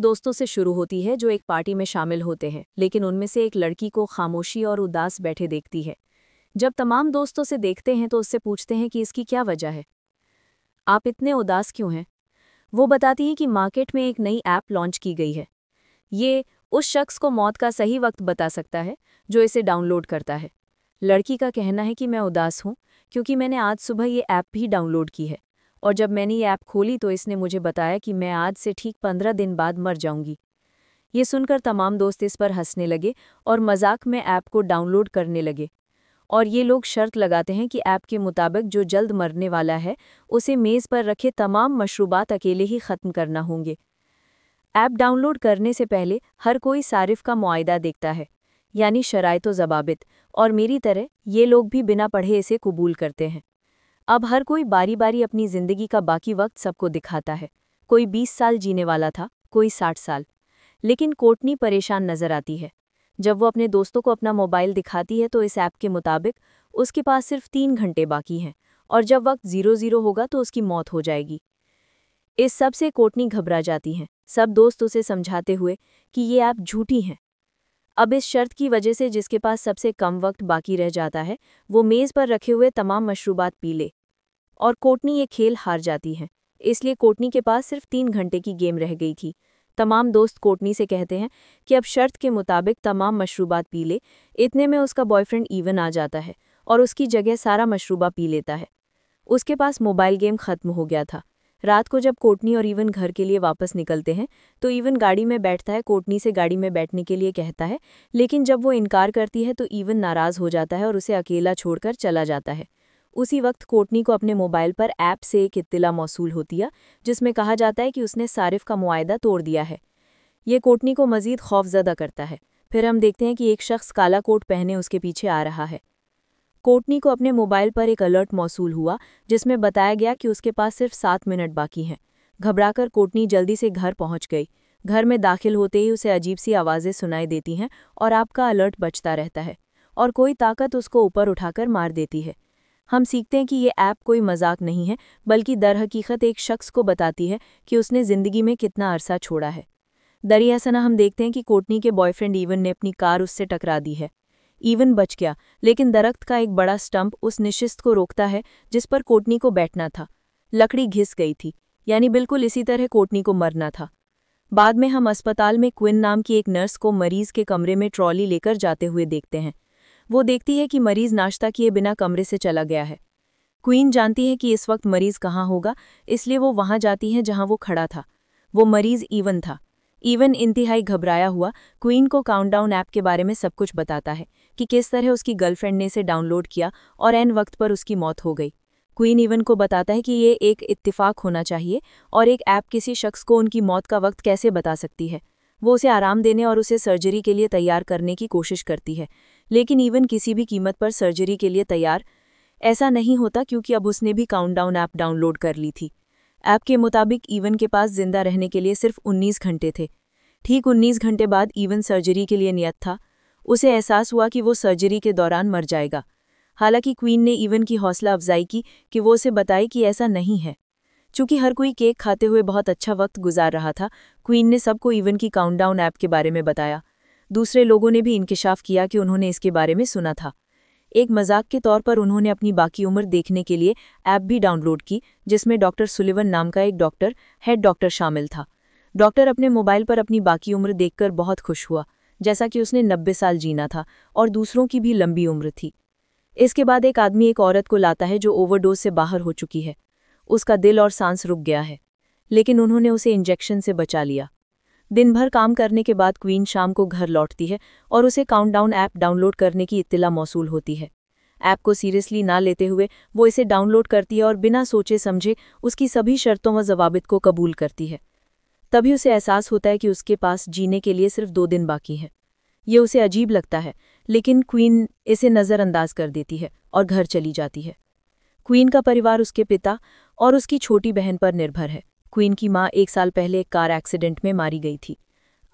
दोस्तों से शुरू होती है जो एक पार्टी में शामिल होते हैं, लेकिन उनमें से एक लड़की को खामोशी और उदास बैठे देखती है। जब तमाम दोस्तों से देखते हैं तो उससे पूछते हैं कि इसकी क्या वजह है, आप इतने उदास क्यों हैं। वो बताती है कि मार्केट में एक नई ऐप लॉन्च की गई है। ये उस शख्स को मौत का सही वक्त बता सकता है जो इसे डाउनलोड करता है। लड़की का कहना है कि मैं उदास हूँ क्योंकि मैंने आज सुबह ये ऐप भी डाउनलोड की है, और जब मैंने ये ऐप खोली तो इसने मुझे बताया कि मैं आज से ठीक 15 दिन बाद मर जाऊंगी। ये सुनकर तमाम दोस्त इस पर हंसने लगे और मजाक में ऐप को डाउनलोड करने लगे, और ये लोग शर्त लगाते हैं कि ऐप के मुताबिक जो जल्द मरने वाला है उसे मेज़ पर रखे तमाम मशरूबात अकेले ही ख़त्म करना होंगे। ऐप डाउनलोड करने से पहले हर कोई सारिफ का मुआयदा देखता है, यानी शराइत व ज़वाबित, और मेरी तरह ये लोग भी बिना पढ़े इसे कबूल करते हैं। अब हर कोई बारी बारी अपनी ज़िंदगी का बाकी वक्त सबको दिखाता है। कोई 20 साल जीने वाला था, कोई 60 साल। लेकिन कोर्टनी परेशान नजर आती है। जब वो अपने दोस्तों को अपना मोबाइल दिखाती है तो इस ऐप के मुताबिक उसके पास सिर्फ 3 घंटे बाकी हैं, और जब वक्त 00 होगा तो उसकी मौत हो जाएगी। इस सब से कोर्टनी घबरा जाती हैं, सब दोस्त उसे समझाते हुए कि ये ऐप झूठी हैं। अब इस शर्त की वजह से जिसके पास सबसे कम वक्त बाकी रह जाता है वो मेज़ पर रखे हुए तमाम मशरूबात पी ले, और कोर्टनी ये खेल हार जाती है। इसलिए कोर्टनी के पास सिर्फ 3 घंटे की गेम रह गई थी। तमाम दोस्त कोर्टनी से कहते हैं कि अब शर्त के मुताबिक तमाम मशरूबात पी ले। इतने में उसका बॉयफ्रेंड ईवन आ जाता है और उसकी जगह सारा मशरूबा पी लेता है। उसके पास मोबाइल गेम खत्म हो गया था। रात को जब कोर्टनी और ईवन घर के लिए वापस निकलते हैं तो ईवन गाड़ी में बैठता है, कोर्टनी से गाड़ी में बैठने के लिए कहता है, लेकिन जब वो इनकार करती है तो ईवन नाराज़ हो जाता है और उसे अकेला छोड़कर चला जाता है। उसी वक्त कोर्टनी को अपने मोबाइल पर ऐप से एक इत्तिला मौसूल होती है जिसमें कहा जाता है कि उसने सारिफ का मुआयदा तोड़ दिया है। ये कोर्टनी को मज़ीद खौफजदा करता है। फिर हम देखते हैं कि एक शख्स काला कोट पहने उसके पीछे आ रहा है। कोर्टनी को अपने मोबाइल पर एक अलर्ट मौसूल हुआ जिसमें बताया गया कि उसके पास सिर्फ 7 मिनट बाकी हैं। घबराकर कोर्टनी जल्दी से घर पहुंच गई। घर में दाखिल होते ही उसे अजीब सी आवाज़ें सुनाई देती हैं और आपका अलर्ट बजता रहता है, और कोई ताकत उसको ऊपर उठाकर मार देती है। हम सीखते हैं कि ये ऐप कोई मजाक नहीं है, बल्कि दरहकीकत एक शख्स को बताती है कि उसने ज़िंदगी में कितना अरसा छोड़ा है। दरियासना हम देखते हैं कि कोर्टनी के बॉयफ्रेंड ईवन ने अपनी कार उससे टकरा दी है। ईवन बच गया, लेकिन दरख्त का एक बड़ा स्टंप उस निशिस्त को रोकता है जिस पर कोर्टनी को बैठना था। लकड़ी घिस गई थी, यानी बिल्कुल इसी तरह कोर्टनी को मरना था। बाद में हम अस्पताल में क्विन नाम की एक नर्स को मरीज के कमरे में ट्रॉली लेकर जाते हुए देखते हैं। वो देखती है कि मरीज नाश्ता किए बिना कमरे से चला गया है। क्वीन जानती है कि इस वक्त मरीज कहाँ होगा, इसलिए वो वहां जाती है जहां वो खड़ा था। वो मरीज ईवन था। ईवन इंतहाई घबराया हुआ क्वीन को काउंटडाउन ऐप के बारे में सब कुछ बताता है कि किस तरह उसकी गर्लफ्रेंड ने इसे डाउनलोड किया और एन वक्त पर उसकी मौत हो गई। क्वीन ईवन को बताता है कि ये एक इत्तिफाक होना चाहिए और एक ऐप किसी शख्स को उनकी मौत का वक्त कैसे बता सकती है। वो उसे आराम देने और उसे सर्जरी के लिए तैयार करने की कोशिश करती है, लेकिन ईवन किसी भी कीमत पर सर्जरी के लिए तैयार ऐसा नहीं होता क्योंकि अब उसने भी काउंटडाउन ऐप डाउनलोड कर ली थी। ऐप के मुताबिक ईवन के पास जिंदा रहने के लिए सिर्फ 19 घंटे थे। ठीक 19 घंटे बाद ईवन सर्जरी के लिए नियत था। उसे एहसास हुआ कि वो सर्जरी के दौरान मर जाएगा। हालांकि क्वीन ने ईवन की हौसला अफजाई की कि वो उसे बताए कि ऐसा नहीं है। चूंकि हर कोई केक खाते हुए बहुत अच्छा वक्त गुजार रहा था, क्वीन ने सबको ईवन की काउंटडाउन ऐप के बारे में बताया। दूसरे लोगों ने भी इंकिशाफ किया कि उन्होंने इसके बारे में सुना था। एक मजाक के तौर पर उन्होंने अपनी बाकी उम्र देखने के लिए ऐप भी डाउनलोड की जिसमें डॉक्टर सुलिवन नाम का एक हेड डॉक्टर शामिल था। डॉक्टर अपने मोबाइल पर अपनी बाकी उम्र देखकर बहुत खुश हुआ, जैसा कि उसने 90 साल जीना था और दूसरों की भी लंबी उम्र थी। इसके बाद एक आदमी एक औरत को लाता है जो ओवरडोज से बाहर हो चुकी है। उसका दिल और सांस रुक गया है, लेकिन उन्होंने उसे इंजेक्शन से बचा लिया। दिन भर काम करने के बाद क्वीन शाम को घर लौटती है और उसे काउंटडाउन ऐप डाउनलोड करने की इत्तिला मौसूल होती है। ऐप को सीरियसली ना लेते हुए वो इसे डाउनलोड करती है और बिना सोचे समझे उसकी सभी शर्तों व ज़वाबित को कबूल करती है। तभी उसे एहसास होता है कि उसके पास जीने के लिए सिर्फ 2 दिन बाकी हैं। ये उसे अजीब लगता है, लेकिन क्वीन इसे नज़रअंदाज कर देती है और घर चली जाती है। क्वीन का परिवार उसके पिता और उसकी छोटी बहन पर निर्भर है। क्वीन की माँ 1 साल पहले एक कार एक्सीडेंट में मारी गई थी।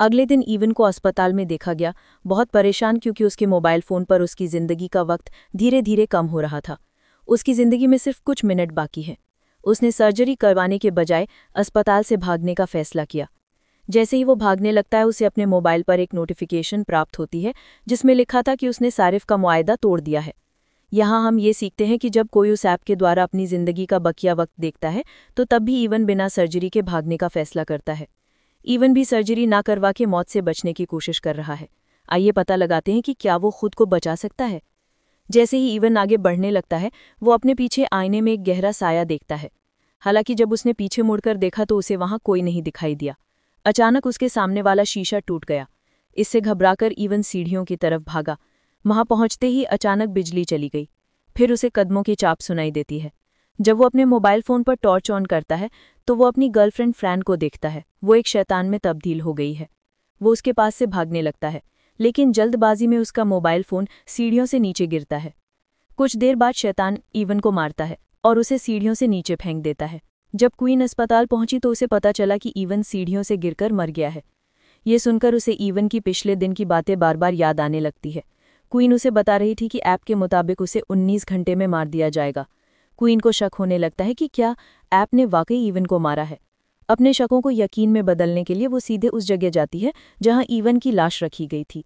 अगले दिन ईवन को अस्पताल में देखा गया, बहुत परेशान क्योंकि उसके मोबाइल फ़ोन पर उसकी ज़िंदगी का वक्त धीरे धीरे कम हो रहा था। उसकी ज़िंदगी में सिर्फ कुछ मिनट बाकी हैं। उसने सर्जरी करवाने के बजाय अस्पताल से भागने का फैसला किया। जैसे ही वो भागने लगता है उसे अपने मोबाइल पर एक नोटिफिकेशन प्राप्त होती है जिसमें लिखा था कि उसने सारिफ का मुआहदा तोड़ दिया है। यहाँ हम ये सीखते हैं कि जब कोई उस ऐप के द्वारा अपनी ज़िंदगी का बकिया वक्त देखता है तो तब भी इवन बिना सर्जरी के भागने का फैसला करता है। इवन भी सर्जरी ना करवा के मौत से बचने की कोशिश कर रहा है। आइए पता लगाते हैं कि क्या वो खुद को बचा सकता है। जैसे ही इवन आगे बढ़ने लगता है वो अपने पीछे आईने में एक गहरा साया देखता है। हालांकि जब उसने पीछे मुड़कर देखा तो उसे वहां कोई नहीं दिखाई दिया। अचानक उसके सामने वाला शीशा टूट गया। इससे घबराकर इवन सीढ़ियों की तरफ भागा। वहां पहुंचते ही अचानक बिजली चली गई। फिर उसे कदमों की चाप सुनाई देती है। जब वो अपने मोबाइल फ़ोन पर टॉर्च ऑन करता है तो वो अपनी गर्लफ्रेंड फ्रैन को देखता है। वो एक शैतान में तब्दील हो गई है। वो उसके पास से भागने लगता है, लेकिन जल्दबाजी में उसका मोबाइल फ़ोन सीढ़ियों से नीचे गिरता है। कुछ देर बाद शैतान इवन को मारता है और उसे सीढ़ियों से नीचे फेंक देता है। जब क्वीन अस्पताल पहुंची तो उसे पता चला कि इवन सीढ़ियों से गिरकर मर गया है। ये सुनकर उसे इवन की पिछले दिन की बातें बार बार याद आने लगती है। क्वीन उसे बता रही थी कि ऐप के मुताबिक उसे 19 घंटे में मार दिया जाएगा। क्वीन को शक होने लगता है कि क्या ऐप ने वाकई इवन को मारा है। अपने शकों को यकीन में बदलने के लिए वो सीधे उस जगह जाती है जहां इवन की लाश रखी गई थी।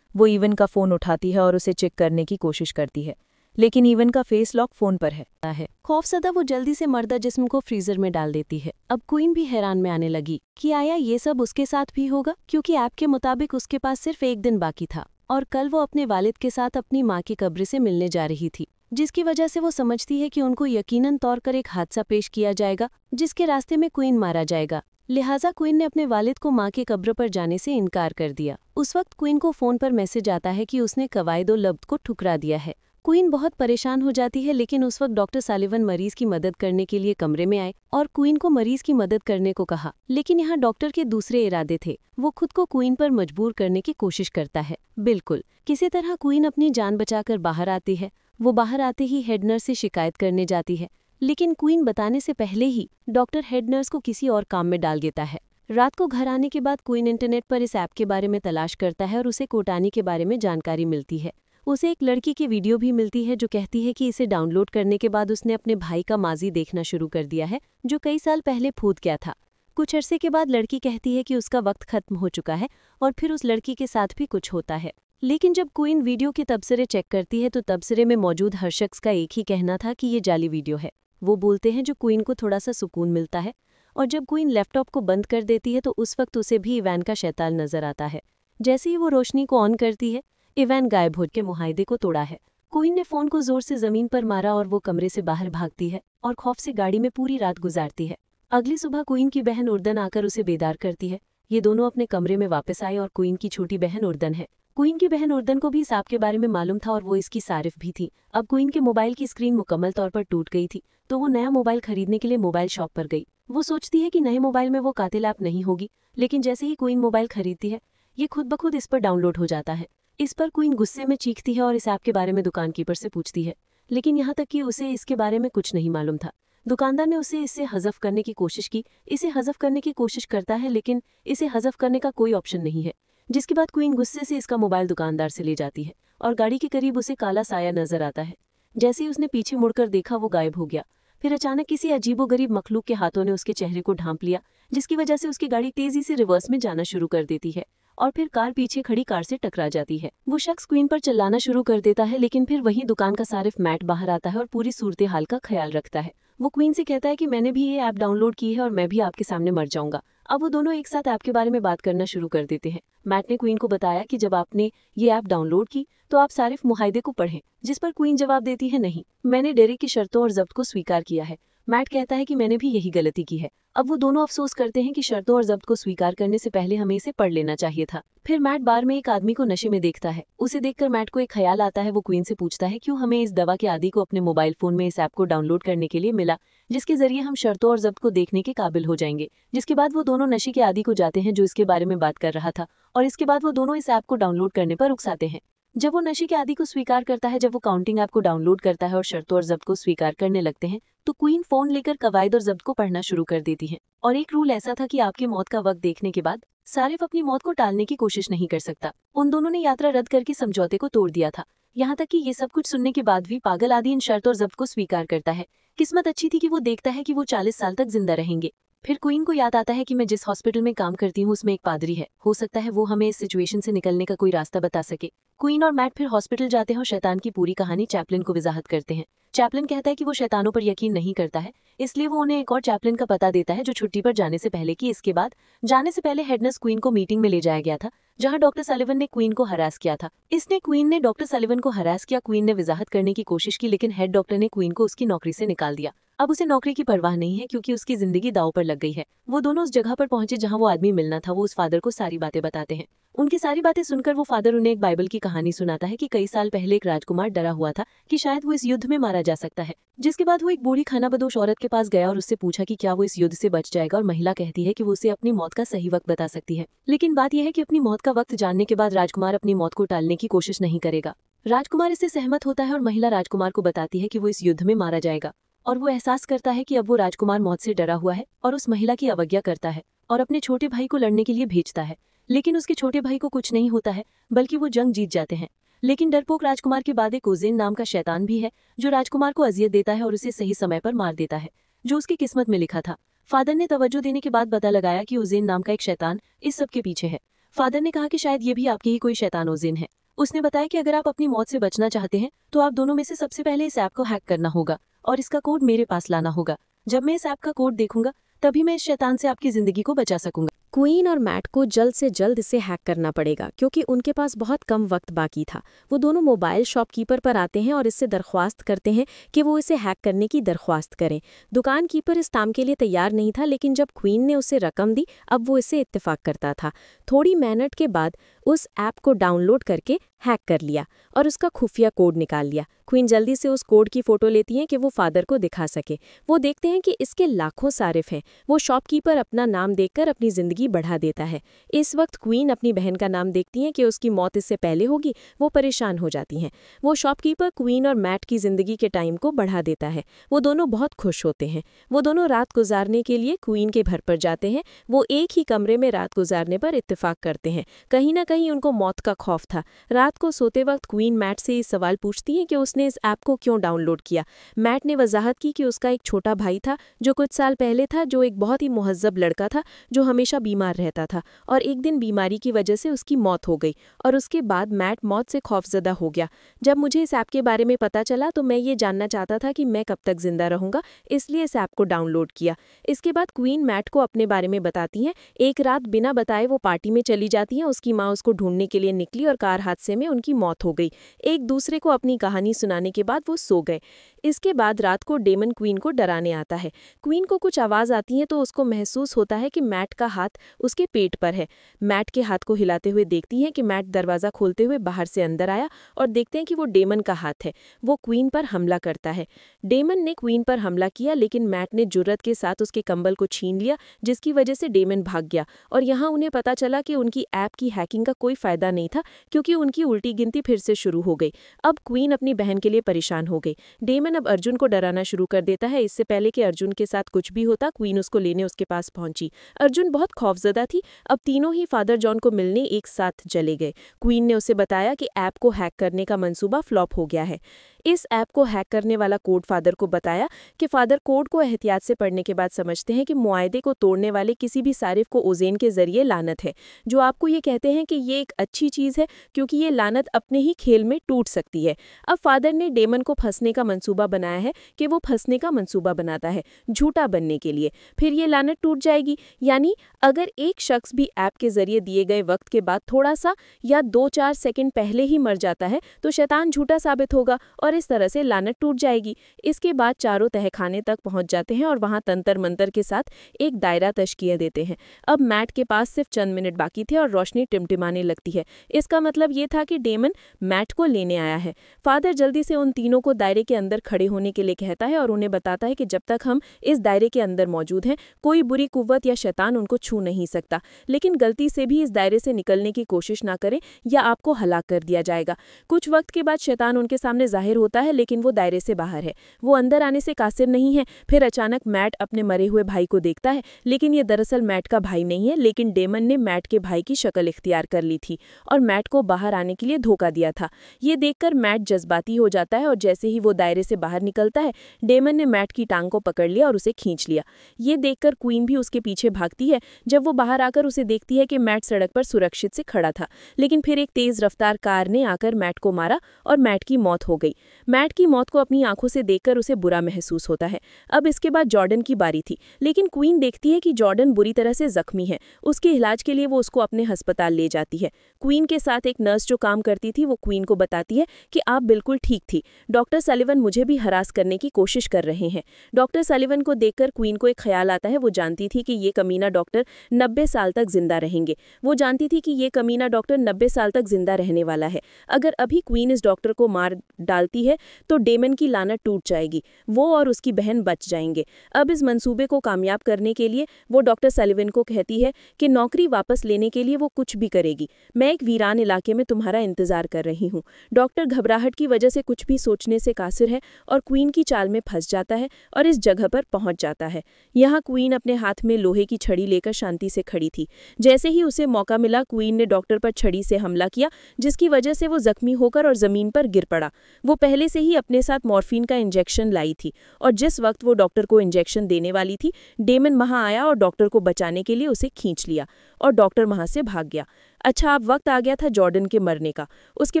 वो इवन का फ़ोन उठाती है और उसे चेक करने की कोशिश करती है, लेकिन इवन का फेस लॉक फ़ोन पर है। खौफजदा वो जल्दी से मर्दा जिस्म को फ्रीजर में डाल देती है। अब क्वीन भी हैरान में आने लगी कि आया ये सब उसके साथ भी होगा, क्योंकि ऐप के मुताबिक उसके पास सिर्फ एक दिन बाकी था और कल वो अपने वालिद के साथ अपनी माँ की कब्र से मिलने जा रही थी, जिसकी वजह से वो समझती है कि उनको यकीनन तौर पर एक हादसा पेश किया जाएगा जिसके रास्ते में क्वीन मारा जाएगा। लिहाजा क्वीन ने अपने वालिद को माँ के कब्र पर जाने से इनकार कर दिया। उस वक्त क्वीन को फ़ोन पर मैसेज आता है कि उसने कवायदो लब्द को ठुकरा दिया है। क्वीन बहुत परेशान हो जाती है, लेकिन उस वक्त डॉक्टर सालिवन मरीज की मदद करने के लिए कमरे में आए और क्वीन को मरीज की मदद करने को कहा। लेकिन यहाँ डॉक्टर के दूसरे इरादे थे। वो खुद को क्वीन पर मजबूर करने की कोशिश करता है। बिल्कुल किसी तरह क्वीन अपनी जान बचाकर बाहर आती है। वो बाहर आते ही हेड नर्स से शिकायत करने जाती है, लेकिन क्वीन बताने से पहले ही डॉक्टर हेड नर्स को किसी और काम में डाल देता है। रात को घर आने के बाद क्वीन इंटरनेट पर इस ऐप के बारे में तलाश करता है और उसे कोटानी के बारे में जानकारी मिलती है। उसे एक लड़की की वीडियो भी मिलती है जो कहती है कि इसे डाउनलोड करने के बाद उसने अपने भाई का माजी देखना शुरू कर दिया है जो कई साल पहले फूट गया था। कुछ अरसे के बाद लड़की कहती है कि उसका वक्त खत्म हो चुका है और फिर उस लड़की के साथ भी कुछ होता है। लेकिन जब क्वीन वीडियो के तबसरे चेक करती है तो तबसरे में मौजूद हर शख्स का एक ही कहना था कि ये जाली वीडियो है। वो बोलते हैं जो क्वीन को थोड़ा सा सुकून मिलता है, और जब क्वीन लैपटॉप को बंद कर देती है तो उस वक्त उसे भी इवान का शैतान नजर आता है। जैसे ही वो रोशनी को ऑन करती है, इवान गायब हो के मुआहदे को तोड़ा है। क्वीन ने फ़ोन को जोर से ज़मीन पर मारा और वो कमरे से बाहर भागती है और खौफ से गाड़ी में पूरी रात गुजारती है। अगली सुबह क्वीन की बहन उर्दन आकर उसे बेदार करती है। ये दोनों अपने कमरे में वापस आए और क्वीन की छोटी बहन उर्दन है। क्वीन की बहन उर्दन को भी इस ऐप के बारे में मालूम था और वो इसकी सारिफ भी थी। अब क्वीन के मोबाइल की स्क्रीन मुकम्मल तौर पर टूट गई थी, तो वो नया मोबाइल खरीदने के लिए मोबाइल शॉप पर गई। वो सोचती है कि नए मोबाइल में वो कातिल ऐप नहीं होगी, लेकिन जैसे ही क्वीन मोबाइल खरीदती है, ये खुद ब खुद इस पर डाउनलोड हो जाता है। इस पर क्वीन गुस्से में चीखती है और इस ऐप के बारे में दुकानकीपर से पूछती है, लेकिन यहाँ तक कि उसे इसके बारे में कुछ नहीं मालूम था। दुकानदार ने उसे इससे हज़फ करने की कोशिश की। इसे हज़फ करने की कोशिश करता है, लेकिन इसे हज़फ करने का कोई ऑप्शन नहीं है। जिसके बाद क्वीन गुस्से से इसका मोबाइल दुकानदार से ले जाती है और गाड़ी के करीब उसे काला साया नजर आता है। जैसे ही उसने पीछे मुड़कर देखा, वो गायब हो गया। फिर अचानक किसी अजीबोगरीब मखलूक के हाथों ने उसके चेहरे को ढांप लिया, जिसकी वजह से उसकी गाड़ी तेजी से रिवर्स में जाना शुरू कर देती है और फिर कार पीछे खड़ी कार से टकरा जाती है। वो शख्स क्वीन पर चिल्लाना शुरू कर देता है, लेकिन फिर वही दुकान का सारिफ मैट बाहर आता है और पूरी सूरत हाल का ख्याल रखता है। वो क्वीन से कहता है कि मैंने भी ये ऐप डाउनलोड की है और मैं भी आपके सामने मर जाऊंगा। अब वो दोनों एक साथ ऐप के बारे में बात करना शुरू कर देते हैं। मैट ने क्वीन को बताया कि जब आपने ये ऐप डाउनलोड की तो आप सारिफ मुआहदे को पढ़ें, जिस पर क्वीन जवाब देती है, नहीं, मैंने डेरेक की शर्तों और जब्त को स्वीकार किया है। मैट कहता है कि मैंने भी यही गलती की है। अब वो दोनों अफसोस करते हैं कि शर्तों और जब्त को स्वीकार करने से पहले हमें इसे पढ़ लेना चाहिए था। फिर मैट बार में एक आदमी को नशे में देखता है। उसे देखकर मैट को एक ख्याल आता है। वो क्वीन से पूछता है क्यों हमें इस दवा के आदी को अपने मोबाइल फोन में इस ऐप को डाउनलोड करने के लिए मिला, जिसके जरिए हम शर्तों और जब्त को देखने के काबिल हो जाएंगे। जिसके बाद वो दोनों नशे के आदी को जाते हैं जो इसके बारे में बात कर रहा था, और इसके बाद वो दोनों इस ऐप को डाउनलोड करने पर उकसाते हैं। जब वो नशे के आदी को स्वीकार करता है, जब वो काउंटिंग ऐप को डाउनलोड करता है और शर्तों और जब्त को स्वीकार करने लगते हैं, तो क्वीन फोन लेकर कवायद और जब्त को पढ़ना शुरू कर देती है। और एक रूल ऐसा था कि आपकी मौत का वक्त देखने के बाद सारिफ अपनी मौत को टालने की कोशिश नहीं कर सकता। उन दोनों ने यात्रा रद्द करके समझौते को तोड़ दिया था। यहाँ तक कि ये सब कुछ सुनने के बाद भी पागल आदि इन शर्त और जब्त को स्वीकार करता है। किस्मत अच्छी थी कि वो देखता है कि वो 40 साल तक जिंदा रहेंगे। फिर क्वीन को याद आता है कि मैं जिस हॉस्पिटल में काम करती हूँ उसमें एक पादरी है, हो सकता है वो हमें इस सिचुएशन से निकलने का कोई रास्ता बता सके। क्वीन और मैट फिर हॉस्पिटल जाते हैं और शैतान की पूरी कहानी चैपलिन को वजाहत करते हैं। चैपलिन कहता है कि वो शैतानों पर यकीन नहीं करता है, इसलिए वो उन्हें एक और चैपलिन का पता देता है जो छुट्टी पर जाने से पहले की। इसके बाद जाने से पहले हेडनर्स क्वीन को मीटिंग में ले जाया गया था जहां डॉक्टर सलिवन ने क्वीन को हरास किया था। क्वीन ने डॉक्टर सलिवन को हरास किया। क्वीन ने वजाहत करने की कोशिश की लेकिन हेड डॉक्टर ने क्वीन को उसकी नौकरी से निकाल दिया। अब उसे नौकरी की परवाह नहीं है क्योंकि उसकी जिंदगी दांव पर लग गई है। वो दोनों उस जगह पर पहुंचे जहां वो आदमी मिलना था। वो उस फादर को सारी बातें बताते हैं। उनकी सारी बातें सुनकर वो फादर उन्हें एक बाइबल की कहानी सुनाता है कि कई साल पहले एक राजकुमार डरा हुआ था कि शायद वो इस युद्ध में मारा जा सकता है। जिसके बाद वो एक बूढ़ी खानाबदोश औरत के पास गया और उससे पूछा कि क्या वो इस युद्ध से बच जाएगा, और महिला कहती है कि वो उसे अपनी मौत का सही वक्त बता सकती है। लेकिन बात यह है कि अपनी मौत का वक्त जानने के बाद राजकुमार अपनी मौत को टालने की कोशिश नहीं करेगा। राजकुमार इससे सहमत होता है और महिला राजकुमार को बताती है कि वो इस युद्ध में मारा जाएगा, और वो एहसास करता है कि अब वो राजकुमार मौत से डरा हुआ है और उस महिला की अवज्ञा करता है और अपने छोटे भाई को लड़ने के लिए भेजता है। लेकिन उसके छोटे भाई को कुछ नहीं होता है, बल्कि वो जंग जीत जाते हैं। लेकिन डरपोक राजकुमार के बाद एक ओजेन नाम का शैतान भी है जो राजकुमार को अजियत देता है और उसे सही समय पर मार देता है, जो उसकी किस्मत में लिखा था। फादर ने तवज्जो देने के बाद पता लगाया कि ओजेन नाम का एक शैतान इस सब के पीछे है। फादर ने कहा कि शायद ये भी आपकी ही कोई शैतान ओजेन है। उसने बताया कि अगर आप अपनी मौत से बचना चाहते हैं तो आप दोनों में से सबसे पहले इस ऐप को हैक करना होगा और इसका कोड मेरे पास लाना होगा। जब मैं इस ऐप का कोड देखूंगा तभी मैं इस शैतान से आपकी जिंदगी को बचा सकूंगा। क्वीन और मैट को जल्द से जल्द इसे हैक करना पड़ेगा क्योंकि उनके पास बहुत कम वक्त बाकी था। वो दोनों मोबाइल शॉपकीपर पर आते हैं और इससे दरख्वास्त करते हैं कि वो इसे हैक करने की दरख्वास्त करें। दुकान कीपर इस काम के लिए तैयार नहीं था, लेकिन जब क्वीन ने उसे रकम दी अब वो इसे इत्तेफाक करता था। थोड़ी मेहनत के बाद उस ऐप को डाउनलोड करके हैक कर लिया और उसका खुफिया कोड निकाल लिया। क्वीन जल्दी से उस कोड की फोटो लेती हैं कि वो फादर को दिखा सके। वो देखते हैं कि इसके लाखों सारिफ हैं। वो शॉपकीपर अपना नाम देखकर अपनी जिंदगी बढ़ा देता है। इस वक्त क्वीन अपनी बहन का नाम देखती हैं कि उसकी मौत इससे पहले होगी। वो परेशान हो जाती हैं। वो शॉपकीपर क्वीन और मैट की जिंदगी के टाइम को बढ़ा देता है। वो दोनों बहुत खुश होते हैं। वो दोनों रात गुजारने के लिए क्वीन के घर पर जाते हैं। वो एक ही कमरे में रात गुजारने पर इत्तेफाक करते हैं। कहीं ना कहीं उनको मौत का खौफ था। रात को सोते वक्त क्वीन मैट से ये सवाल पूछती है कि उसने इस ऐप को क्यों डाउनलोड किया। मैट ने वजाहत की कि उसका एक छोटा भाई था जो कुछ साल पहले था, जो एक बहुत ही मुहज्जब लड़का था जो हमेशा बीमार रहता था, और एक दिन बीमारी की वजह से उसकी मौत हो गई और उसके बाद मैट मौत से खौफजदा हो गया। जब मुझे इस ऐप के बारे में पता चला तो मैं ये जानना चाहता था कि मैं कब तक जिंदा रहूंगा, इसलिए इस ऐप को डाउनलोड किया। इसके बाद क्वीन मैट को अपने बारे में बताती हैं। एक रात बिना बताए वो पार्टी में चली जाती हैं। उसकी माँ उसको ढूंढने के लिए निकली और कार हादसे में उनकी मौत हो गई। एक दूसरे को अपनी कहानी सुनाने के बाद वो सो गए। इसके बाद रात को डेमन क्वीन को डराने आता है। क्वीन को कुछ आवाज़ आती है तो उसको महसूस होता है कि मैट का हाथ उसके पेट पर है। मैट के हाथ को हिलाते हुए देखती हैं कि मैट दरवाज़ा खोलते हुए बाहर से अंदर आया और देखते हैं कि वो डेमन का हाथ है। वो क्वीन पर हमला करता है। डेमन ने क्वीन पर हमला किया लेकिन मैट ने जुर्रत के साथ उसके कंबल को छीन लिया, जिसकी वजह से डेमन भाग गया। और यहाँ उन्हें पता चला कि उनकी ऐप की हैकिंग का कोई फ़ायदा नहीं था क्योंकि उनकी उल्टी गिनती फिर से शुरू हो गई। अब क्वीन अपनी बहन के लिए परेशान हो गई। डेमन अब अर्जुन को डराना शुरू कर देता है। इससे पहले कि अर्जुन के साथ कुछ भी होता, क्वीन उसको लेने उसके पास पहुंची। अर्जुन बहुत खौफजदा थी। अब तीनों ही फादर जॉन को मिलने एक साथ चले गए। क्वीन ने उसे बताया कि ऐप को हैक करने का मंसूबा फ्लॉप हो गया है। इस ऐप को हैक करने वाला कोड फादर को बताया कि फादर कोड को एहतियात से पढ़ने के बाद समझते हैं कि मुआहदे को तोड़ने वाले किसी भी सारिफ को ओजेन के जरिए लानत है, जो आपको ये कहते हैं कि ये एक अच्छी चीज़ है क्योंकि ये लानत अपने ही खेल में टूट सकती है। अब फादर ने डेमन को फंसने का मंसूबा बनाया है कि वो फंसने का मंसूबा बनाता है झूठा बनने के लिए, फिर ये लानत टूट जाएगी। यानी अगर एक शख्स भी ऐप के जरिए दिए गए वक्त के बाद थोड़ा सा या 2-4 सेकंड पहले ही मर जाता है तो शैतान झूठा साबित होगा और इस तरह से लानत टूट जाएगी। इसके बाद चारों तहखाने तक पहुंच जाते हैं और वहां तंतर मंतर के साथ एक दायरा तश्कील देते हैं। अब मैट के पास सिर्फ चंद मिनट बाकी थे और रोशनी टिमटिमाने लगती है। इसका मतलब ये था कि डेमन मैट को लेने आया है। फादर जल्दी से उन तीनों को दायरे के अंदर खड़े होने के लिए कहता है और उन्हें बताता है कि जब तक हम इस दायरे के अंदर मौजूद हैं कोई बुरी कुव्वत या शैतान उनको छू नहीं सकता, लेकिन गलती से भी इस दायरे से निकलने की कोशिश ना करें या आपको हलाक कर दिया जाएगा। कुछ वक्त के बाद शैतान उनके सामने जाहिर होता है लेकिन वो दायरे से बाहर है। वो अंदर आने से कासिर नहीं है। फिर अचानक मैट अपने मरे हुए भाई को देखता है, लेकिन ये दरअसल मैट का भाई नहीं है, लेकिन डेमन ने मैट के भाई की शक्ल इख्तियार कर ली थी और मैट को बाहर आने के लिए धोखा दिया था। ये देखकर मैट जज्बाती हो जाता है और जैसे ही वो दायरे से बाहर निकलता है, डेमन ने मैट की टांग को पकड़ लिया और उसे खींच लिया। ये देखकर क्वीन भी उसके पीछे भागती है। जब वो बाहर आकर उसे देखती है कि मैट सड़क पर सुरक्षित से खड़ा था, लेकिन फिर एक तेज रफ्तार कार ने आकर मैट को मारा और मैट की मौत हो गई। मैट की मौत को अपनी आंखों से देखकर उसे बुरा महसूस होता है। अब इसके बाद जॉर्डन की बारी थी, लेकिन क्वीन देखती है कि जॉर्डन बुरी तरह से जख्मी है। उसके इलाज के लिए वो उसको अपने अस्पताल ले जाती है। क्वीन के साथ एक नर्स जो काम करती थी वो क्वीन को बताती है कि आप बिल्कुल ठीक थी, डॉक्टर सलिवन मुझे भी हरास करने की कोशिश कर रहे हैं। डॉक्टर सलिवन को देखकर क्वीन को एक ख्याल आता है। वो जानती थी कि ये कमीना डॉक्टर 90 साल तक जिंदा रहेंगे। वो जानती थी कि ये कमीना डॉक्टर 90 साल तक जिंदा रहने वाला है। अगर अभी क्वीन इस डॉक्टर को मार डालती है तो डेमन की लानत टूट जाएगी, वो और उसकी बहन बच जाएंगे। अब इस मंसूबे को कामयाब करने के लिए वो डॉक्टर सलिवन को कहती है कि नौकरी वापस लेने के लिए वो कुछ भी करेगी। मैं एक वीरान इलाके में तुम्हारा इंतजार कर रही हूँ। डॉक्टर घबराहट की वजह से कुछ भी सोचने से कासिर है और क्वीन की चाल में फंस जाता है और इस जगह पर पहुंच जाता है। यहाँ क्वीन अपने हाथ में लोहे की छड़ी लेकर शांति से खड़ी थी। जैसे ही उसे मौका मिला, क्वीन ने डॉक्टर पर छड़ी से हमला किया, जिसकी वजह से वो जख्मी होकर और जमीन पर गिर पड़ा। वो पहले से ही अपने साथ मॉर्फिन का इंजेक्शन लाई थी और जिस वक्त वो डॉक्टर को इंजेक्शन देने वाली थी, डेमन वहां आया और डॉक्टर को बचाने के लिए उसे खींच लिया और डॉक्टर वहां से भाग गया। अच्छा, अब वक्त आ गया था जॉर्डन के मरने का। उसके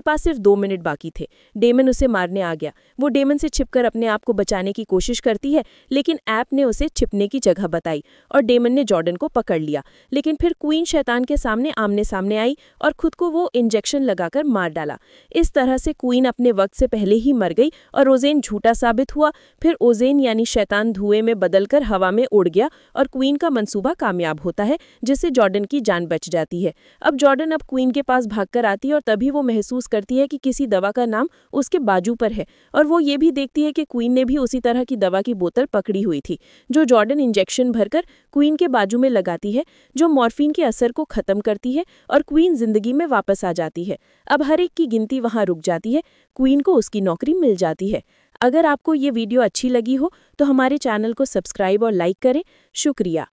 पास सिर्फ 2 मिनट बाकी थे। डेमन उसे मारने आ गया। वो डेमन से छिपकर अपने आप को बचाने की कोशिश करती है, लेकिन ऐप ने उसे छिपने की जगह बताई और डेमन ने जॉर्डन को पकड़ लिया। लेकिन फिर क्वीन शैतान के सामने आमने सामने आई और खुद को वो इंजेक्शन लगाकर मार डाला। इस तरह से क्वीन अपने वक्त से पहले ही मर गई और ओजेन झूठा साबित हुआ। फिर ओजेन यानी शैतान धुएं में बदलकर हवा में उड़ गया और क्वीन का मंसूबा कामयाब होता है, जिससे जॉर्डन की जान बच जाती है। अब जॉर्डन अब क्वीन के पास भागकर आती है और तभी वो महसूस करती है कि किसी दवा का नाम उसके बाजू पर है और वो ये भी देखती है कि क्वीन ने भी उसी तरह की दवा की बोतल पकड़ी हुई थी, जो जॉर्डन इंजेक्शन भरकर क्वीन के बाजू में लगाती है, जो मॉर्फिन के असर को खत्म करती है और क्वीन जिंदगी में वापस आ जाती है। अब हर एक की गिनती वहां रुक जाती है। क्वीन को उसकी नौकरी मिल जाती है। अगर आपको ये वीडियो अच्छी लगी हो तो हमारे चैनल को सब्सक्राइब और लाइक करें। शुक्रिया।